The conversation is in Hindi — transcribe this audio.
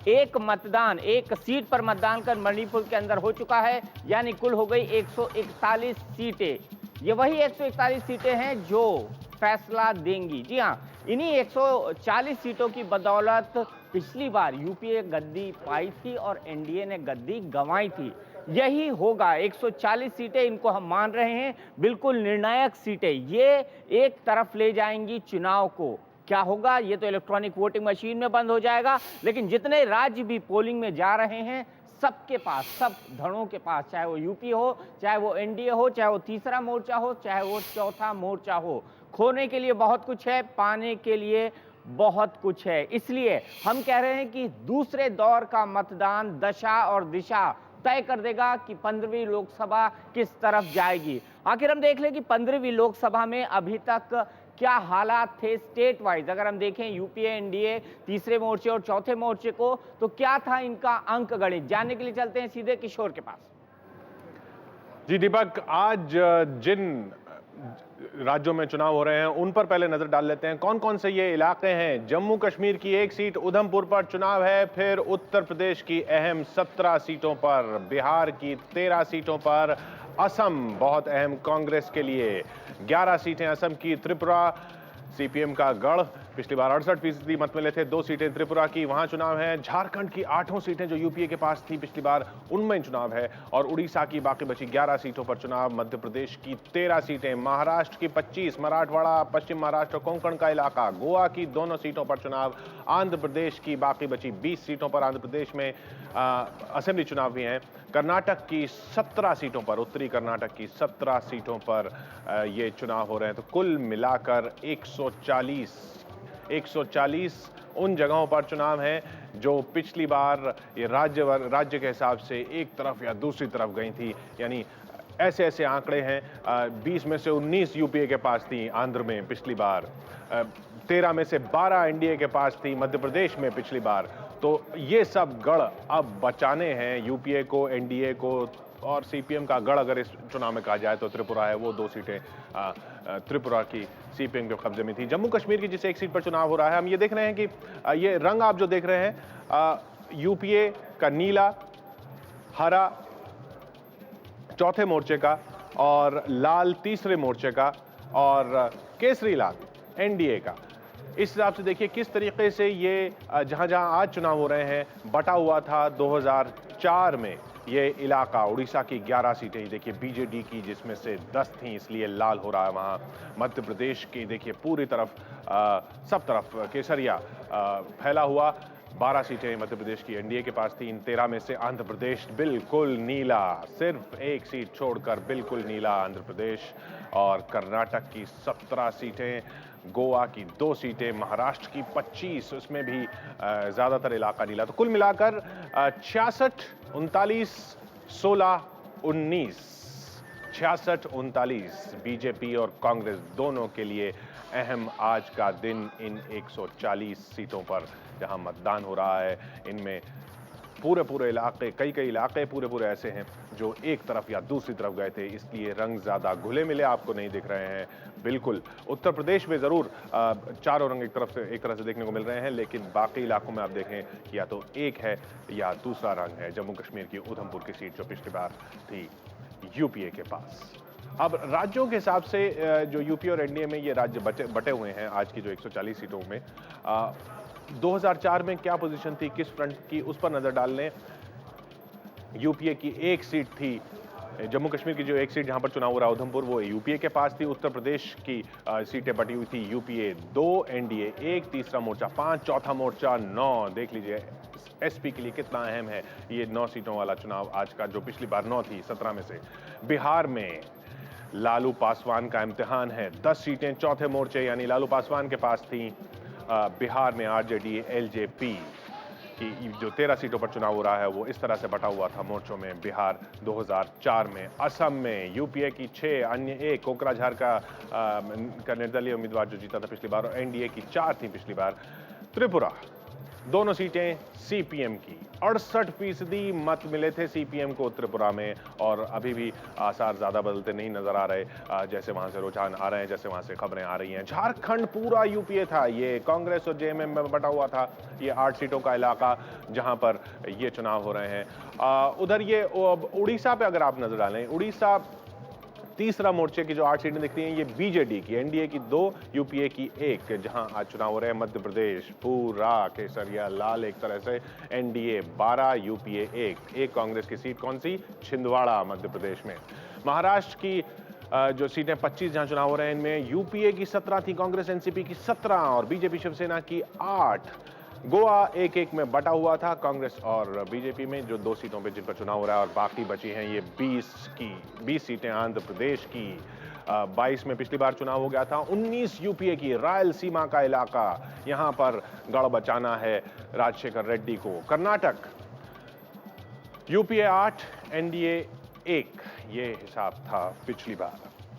एक मतदान, एक सीट पर मतदान कर मणिपुर के अंदर हो चुका है, यानी कुल हो गई 141 सीटें। ये वही 141 सीटें हैं जो फैसला देंगी। जी हाँ, इन्हीं 140 सीटों की बदौलत पिछली बार यूपीए गद्दी पाई थी और एनडीए ने गद्दी गंवाई थी। यही होगा, 140 सीटें इनको हम मान रहे हैं बिल्कुल निर्णायक सीटें। ये एक तरफ ले जाएंगी चुनाव को। क्या होगा ये तो इलेक्ट्रॉनिक वोटिंग मशीन में बंद हो जाएगा, लेकिन जितने राज्य भी पोलिंग में जा रहे हैं सबके पास, सब धड़ों के पास, चाहे वो यूपी हो, चाहे वो एनडीए हो, चाहे वो तीसरा मोर्चा हो, चाहे वो चौथा मोर्चा हो, खोने के लिए बहुत कुछ है, पाने के लिए बहुत कुछ है। इसलिए हम कह रहे हैं कि दूसरे दौर का मतदान दशा और दिशा तय कर देगा कि 15वीं लोकसभा किस तरफ जाएगी। आखिर हम देख लें कि 15वीं लोकसभा में अभी तक क्या हालात थे स्टेट वाइज। अगर हम देखें यूपीए एनडीए तीसरे मोर्चे और चौथे मोर्चे को, तो क्या था इनका अंक गणित, जानने के लिए चलते हैं सीधे किशोर के पास। जी दीपक, आज जिन राज्यों में चुनाव हो रहे हैं उन पर पहले नजर डाल लेते हैं। कौन कौन से ये इलाके हैं? जम्मू कश्मीर की एक सीट उधमपुर पर चुनाव है, फिर उत्तर प्रदेश की अहम 17 सीटों पर, बिहार की 13 सीटों पर, असम बहुत अहम कांग्रेस के लिए 11 सीटें असम की, त्रिपुरा सीपीएम का गढ़, पिछली बार 68% मत मिले थे, 2 सीटें त्रिपुरा की, वहां चुनाव है। झारखंड की 8 सीटें जो यूपीए के पास थी पिछली बार, उनमें चुनाव है। और उड़ीसा की बाकी बची 11 सीटों पर चुनाव, मध्य प्रदेश की 13 सीटें, महाराष्ट्र की 25, मराठवाड़ा, पश्चिम महाराष्ट्र, कोंकण का इलाका, गोवा की दोनों सीटों पर चुनाव, आंध्र प्रदेश की बाकी बची 20 सीटों पर, आंध्र प्रदेश में असेंबली चुनाव भी हैं। कर्नाटक की 17 सीटों पर, उत्तरी कर्नाटक की 17 सीटों पर ये चुनाव हो रहे हैं। तो कुल मिलाकर 140 उन जगहों पर चुनाव हैं जो पिछली बार ये राज्य के हिसाब से एक तरफ या दूसरी तरफ गई थी। यानी ऐसे ऐसे आंकड़े हैं, 20 में से 19 यूपीए के पास थी आंध्र में पिछली बार, 13 में से 12 एनडीए के पास थी मध्य प्रदेश में पिछली बार। तो ये सब गढ़ अब बचाने हैं यूपीए को, एनडीए को, और सीपीएम का गढ़ अगर इस चुनाव में कहा जाए तो त्रिपुरा है, वो 2 सीटें त्रिपुरा की सीपीएम के कब्जे में थी। जम्मू कश्मीर की जिस एक सीट पर चुनाव हो रहा है, हम ये देख रहे हैं कि ये रंग आप जो देख रहे हैं, यूपीए का नीला, हरा चौथे मोर्चे का, और लाल तीसरे मोर्चे का, और केसरी लाल एनडीए का। इस हिसाब से देखिए किस तरीके से ये जहां जहां आज चुनाव हो रहे हैं बटा हुआ था 2004 में। ये इलाका उड़ीसा की 11 सीटें ही देखिए बीजेडी की, जिसमें से 10 थी, इसलिए लाल हो रहा है वहां। मध्य प्रदेश की देखिए पूरी तरफ सब तरफ केसरिया फैला हुआ, 12 सीटें मध्य प्रदेश की एनडीए के पास थी। इन 13 में से आंध्र प्रदेश बिल्कुल नीला, सिर्फ एक सीट छोड़कर बिल्कुल नीला आंध्र प्रदेश। और कर्नाटक की 17 सीटें, गोवा की 2 सीटें, महाराष्ट्र की 25, उसमें भी ज्यादातर इलाका नीला। तो कुल मिलाकर 66, 39, 16, 19, 66, 39 बीजेपी और कांग्रेस दोनों के लिए अहम आज का दिन इन 140 सीटों पर जहां मतदान हो रहा है। इनमें पूरे इलाके, कई इलाके पूरे ऐसे हैं जो एक तरफ या दूसरी तरफ गए थे, इसलिए रंग ज्यादा घुले मिले आपको नहीं दिख रहे हैं। बिल्कुल उत्तर प्रदेश में जरूर चारों रंग एक तरह से देखने को मिल रहे हैं, लेकिन बाकी इलाकों में आप देखें या तो एक है या दूसरा रंग है। जम्मू कश्मीर की उधमपुर की सीट जो पिछली बार थी यूपीए के पास। अब राज्यों के हिसाब से जो यूपी और एनडीए में ये राज्य बटे हुए हैं आज की जो 140 सीटों में, 2004 में क्या पोजीशन थी, किस फ्रंट की, उस पर नजर डाल लें। यूपीए की एक सीट थी, जम्मू कश्मीर की जो एक सीट जहां पर चुनाव हो रहा है उधमपुर, वो यूपीए के पास थी। उत्तर प्रदेश की सीटें बटी हुई थी, यूपीए 2, एनडीए 1, तीसरा मोर्चा 5, चौथा मोर्चा 9। देख लीजिए एसपी के लिए कितना अहम है ये 9 सीटों वाला चुनाव आज का, जो पिछली बार 9 थी 17 में से। बिहार में लालू पासवान का इम्तिहान है, 10 सीटें चौथे मोर्चे यानी लालू पासवान के पास थी। बिहार में आरजेडी एलजेपी की जो 13 सीटों पर चुनाव हो रहा है वो इस तरह से बटा हुआ था मोर्चों में बिहार 2004 में। असम में यूपीए की 6, अन्य 1, कोकराझार का निर्दलीय उम्मीदवार जो जीता था पिछली बार, और एनडीए की 4 थी पिछली बार। त्रिपुरा दोनों सीटें सीपीएम की। 68% मत मिले थे सीपीएम को त्रिपुरा में, और अभी भी आसार ज्यादा बदलते नहीं नजर आ रहे। जैसे वहां से रुझान आ रहे हैं, जैसे वहां से खबरें आ रही हैं। झारखंड पूरा यूपीए था, ये कांग्रेस और जेएमएम में बटा हुआ था। ये 8 सीटों का इलाका जहां पर ये चुनाव हो रहे हैं। उधर ये उड़ीसा पे अगर आप नजर डालें, उड़ीसा तीसरा मोर्चे की जो 8 सीटें दिख रही हैं, ये बीजेडी की, एनडीए की 2, यूपीए की 1, जहां आज चुनाव हो रहे हैं। मध्य प्रदेश पूरा केसरिया लाल एक तरह से। NDA 12, UPA 1। एक कांग्रेस की सीट कौन सी? छिंदवाड़ा मध्य प्रदेश में। महाराष्ट्र की जो सीटें 25 जहां चुनाव हो रहे हैं, इनमें यूपीए की 17 थी, कांग्रेस एनसीपी की 17 और बीजेपी शिवसेना की 8। गोवा 1-1 में बटा हुआ था, कांग्रेस और बीजेपी में, जो 2 सीटों पे जिन पर चुनाव हो रहा है, और बाकी बची हैं ये 20 सीटें आंध्र प्रदेश की। 22 में पिछली बार चुनाव हो गया था। 19 यूपीए की रायलसीमा का इलाका, यहां पर गढ़ बचाना है राजशेखर रेड्डी को। कर्नाटक यूपीए 8, एनडीए 1, ये हिसाब था पिछली बार।